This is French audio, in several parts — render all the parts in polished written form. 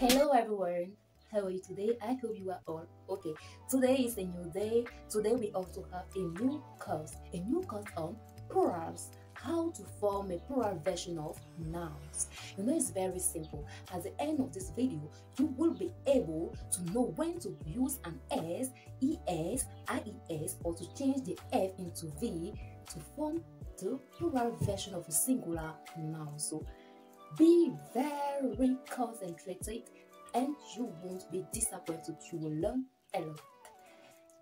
Hello everyone, how are you today? I hope you are all okay. Today is a new day. Today we also have a new course on plurals, how to form a plural version of nouns. It's very simple. At the end of this video, you will be able to know when to use an S, ES, IES, or to change the F into V to form the plural version of a singular noun. So be very concentrated and you won't be disappointed. You will learn a lot.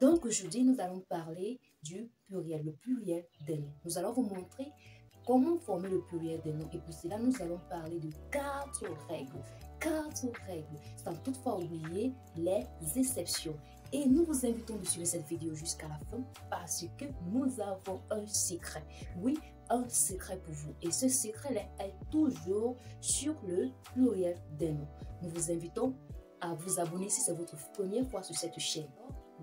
Donc aujourd'hui, nous allons parler du pluriel, le pluriel des noms. Nous allons vous montrer comment former le pluriel des noms. Et pour cela, nous allons parler de 4 règles. 4 règles, sans toutefois oublier les exceptions. Et nous vous invitons de suivre cette vidéo jusqu'à la fin parce que nous avons un secret. Oui, un secret pour vous. Et ce secret-là est toujours sur le pluriel des noms. Nous vous invitons à vous abonner si c'est votre première fois sur cette chaîne.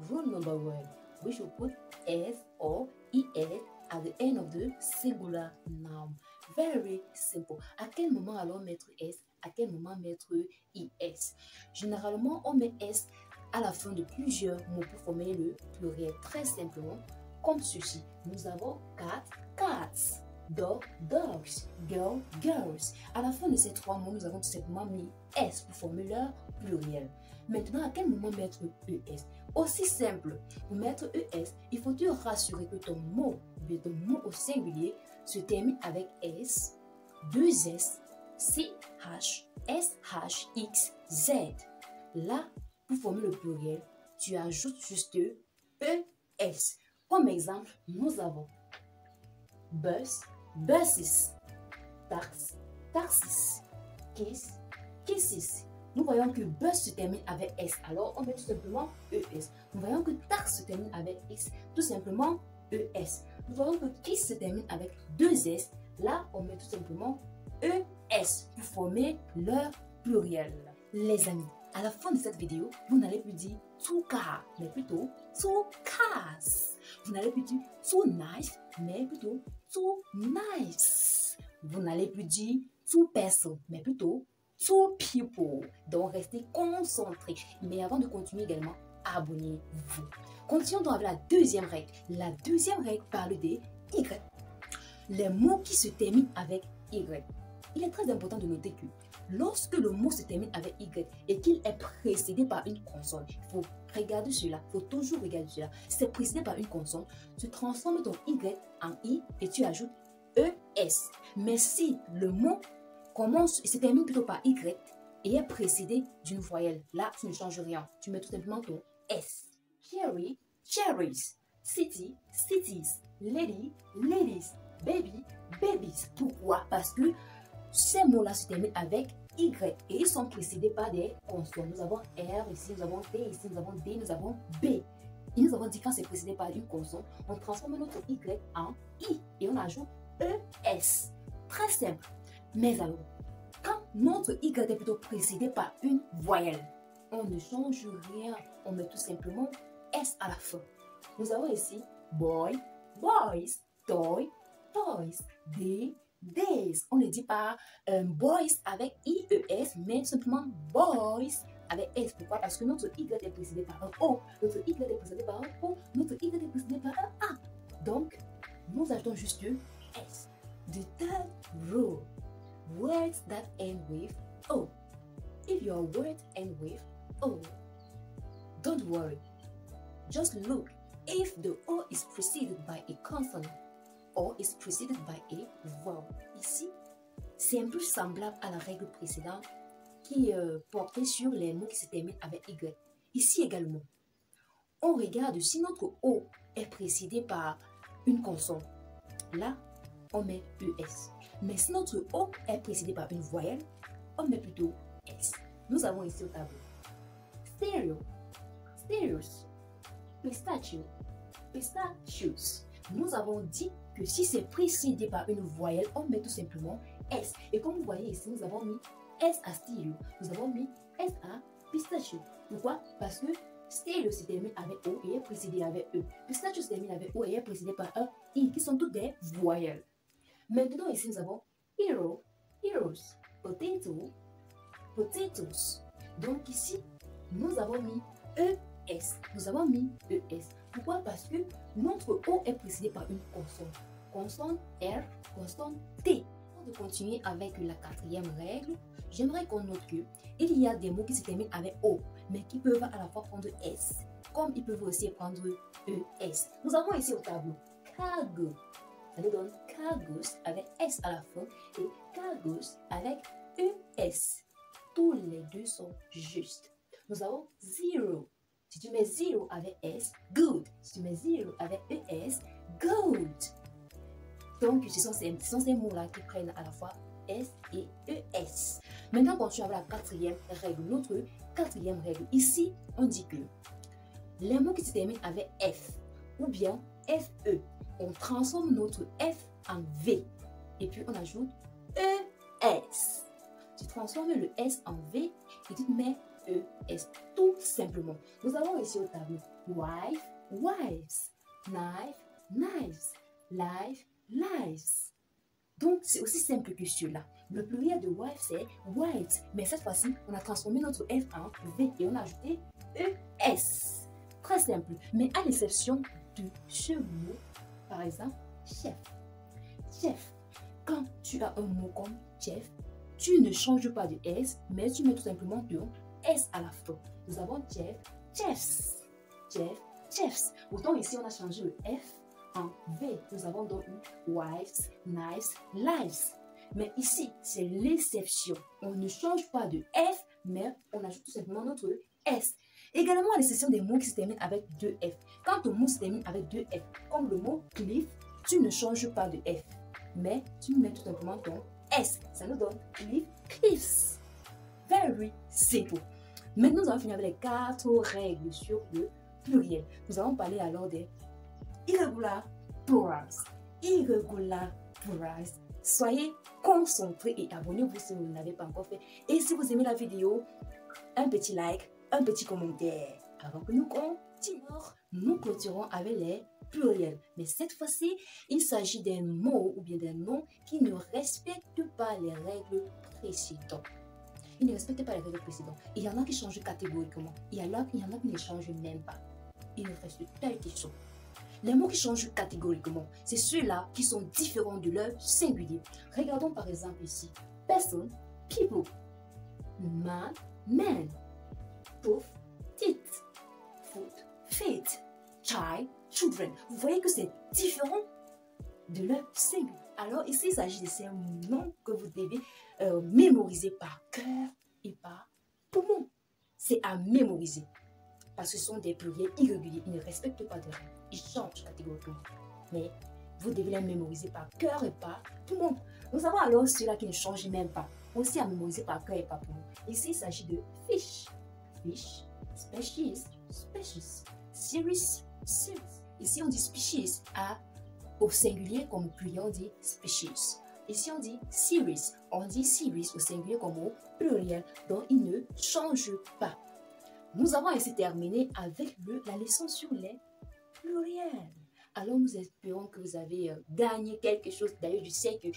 Rule number 1. We should put S or ES at the end of the singular noun. Very simple. À quel moment allons mettre S? À quel moment mettre ES? Généralement, on met S à la fin de plusieurs mots pour former le pluriel. Très simplement, comme ceci. Nous avons cat, cats, dog, dogs, girl, girls. À la fin de ces 3 mots, nous avons tout simplement mis S pour former leur pluriel. Maintenant, à quel moment mettre ES? Aussi simple, pour mettre ES, il faut te rassurer que ton mot au singulier se termine avec S, 2 S, CH, SH, X, Z. Là, pour former le pluriel, tu ajoutes juste ES. Comme exemple, nous avons bus, buses, tax, taxis, kiss, kisses. Nous voyons que bus se termine avec S, alors on met tout simplement ES. Nous voyons que tax se termine avec X, tout simplement ES. Nous voyons que kiss se termine avec 2 S, là on met tout simplement ES pour former leur pluriel. Les amis, à la fin de cette vidéo, vous n'allez plus dire two car, mais plutôt two cars. Vous n'allez plus dire too nice, mais plutôt too nice. Vous n'allez plus dire two person, mais plutôt two people. Donc restez concentrés. Mais avant de continuer également, abonnez-vous. Continuons donc avec la deuxième règle. La deuxième règle parle des Y. Les mots qui se terminent avec Y. Il est très important de noter que lorsque le mot se termine avec Y et qu'il est précédé par une consonne, il faut regarder cela, il faut toujours regarder cela. Si c'est précédé par une consonne, tu transformes ton Y en I et tu ajoutes ES. Mais si le mot commence et se termine plutôt par Y et est précédé d'une voyelle, là tu ne changes rien. Tu mets tout simplement ton S. Cherry, cherries. City, cities. Lady, ladies. Baby, babies. Pourquoi? Parce que ces mots-là se terminent avec Y et ils sont précédés par des consonnes. Nous avons R ici, nous avons T ici, nous avons D, nous avons B. Et nous avons dit quand c'est précédé par une consonne, on transforme notre Y en I et on ajoute ES. Très simple. Mais alors, quand notre Y est plutôt précédé par une voyelle, on ne change rien. On met tout simplement S à la fin. Nous avons ici boy, boys, toy, toys, day, days. On ne dit pas boys avec IES, mais simplement boys avec S. Pourquoi? Parce que notre Y est précédé par un O, notre Y est précédé par un O, notre Y est précédé par un A. Donc, nous ajoutons juste S. The third rule, words that end with O. If your word end with O, don't worry. Just look if the O is preceded by a consonant or is preceded by a vowel. Ici, c'est un peu semblable à la règle précédente qui portait sur les mots qui se terminent avec Y. Ici également, on regarde si notre O est précédé par une consonne. Là, on met ES. Mais si notre O est précédé par une voyelle, on met plutôt S. Nous avons ici au tableau stereo, stereos, pistachio, pistachios. Nous avons dit que si c'est précédé par une voyelle, on met tout simplement S. Et comme vous voyez ici, nous avons mis S à stéréo, nous avons mis S à pistachio. Pourquoi? Parce que stéréo se termine avec O et est précédé avec E. Pistachio se termine avec O et est précédé par un I, qui sont toutes des voyelles. Maintenant ici, nous avons hero, heroes, potato, potatoes, Donc ici, nous avons mis ES. Nous avons mis ES. Pourquoi? Parce que notre O est précédé par une consonne. Consonne R, consonne T. Avant de continuer avec la quatrième règle, j'aimerais qu'on note que il y a des mots qui se terminent avec O, mais qui peuvent à la fois prendre S, comme ils peuvent aussi prendre ES. Nous avons ici au tableau cargo. Ça nous donne cargos avec S à la fin et cargos avec ES. Tous les deux sont justes. Nous avons zero. Si tu mets zero avec S, good. Si tu mets zero avec ES, good. Donc, ce sont ces mots-là qui prennent à la fois S et ES. Maintenant, continuons avec la quatrième règle. Notre quatrième règle. Ici, on dit que les mots qui se terminent avec F ou bien FE, on transforme notre F en V. Et puis, on ajoute ES. Tu transformes le S en V et tu mets ES. Tout simplement. Nous avons ici au tableau wife, wives, knife, knives, life, lives. Donc, c'est aussi simple que cela. Le pluriel de wife, c'est wives. Mais cette fois-ci, on a transformé notre F en V et on a ajouté ES. Très simple. Mais à l'exception de ce mot, par exemple, chef. Chef. Quand tu as un mot comme chef, tu ne changes pas de S, mais tu mets tout simplement ton S à la fin. Nous avons chef, chefs. Chef, chefs. Pourtant, ici, on a changé le F en V. Nous avons donc eu wives, knives, lives. Mais ici, c'est l'exception. On ne change pas de F, mais on ajoute tout simplement notre S. Également, à l'exception des mots qui se terminent avec deux F. Quand ton mot se termine avec deux F, comme le mot cliff, tu ne changes pas de F, mais tu mets tout simplement ton S. Ça nous donne cliff, cliffs. Very simple. Maintenant, nous allons finir avec les 4 règles sur le pluriel. Nous allons parler alors des irregular plurals. Irregular plurals. Soyez concentrés et abonnez-vous si vous ne l'avez pas encore fait. Et si vous aimez la vidéo, un petit like, un petit commentaire. Avant que nous continuions, nous clôturons avec les pluriels. Mais cette fois-ci, il s'agit d'un mot ou bien d'un nom qui ne respecte pas les règles précédentes. Ils ne respectent pas les règles précédentes. Il y en a qui changent catégoriquement. Il y en a qui ne changent même pas. Ils restent tels qu'ils sont. Les mots qui changent catégoriquement, c'est ceux-là qui sont différents de leur singulier. Regardons par exemple ici. Person, people. Man, man. Tooth, teeth. Foot, feet. Child, children. Vous voyez que c'est différent de leur singulier. Alors ici, il s'agit de ces noms que vous devez mémoriser par cœur et par poumon. C'est à mémoriser. Parce que ce sont des pluriels irréguliers. Ils ne respectent pas de règles. Ils changent catégoriquement. Mais vous devez les mémoriser par cœur et par poumon. Nous avons alors ceux-là qui ne changent même pas. Aussi à mémoriser par cœur et par poumon. Ici, il s'agit de fish. Fish. Species. Species. Series. Series. Ici, on dit species au singulier comme au pluriel, on dit species. Ici, on dit series. On dit series au singulier comme au pluriel. Donc, il ne change pas. Nous avons ainsi terminé avec la leçon sur les pluriels. Alors, nous espérons que vous avez gagné quelque chose. D'ailleurs, je sais que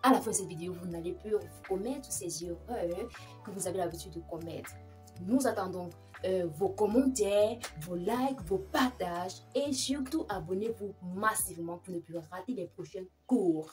à la fin de cette vidéo, vous n'allez plus commettre ces erreurs que vous avez l'habitude de commettre. Nous attendons vos commentaires, vos likes, vos partages et surtout abonnez-vous massivement pour ne plus rater les prochains cours.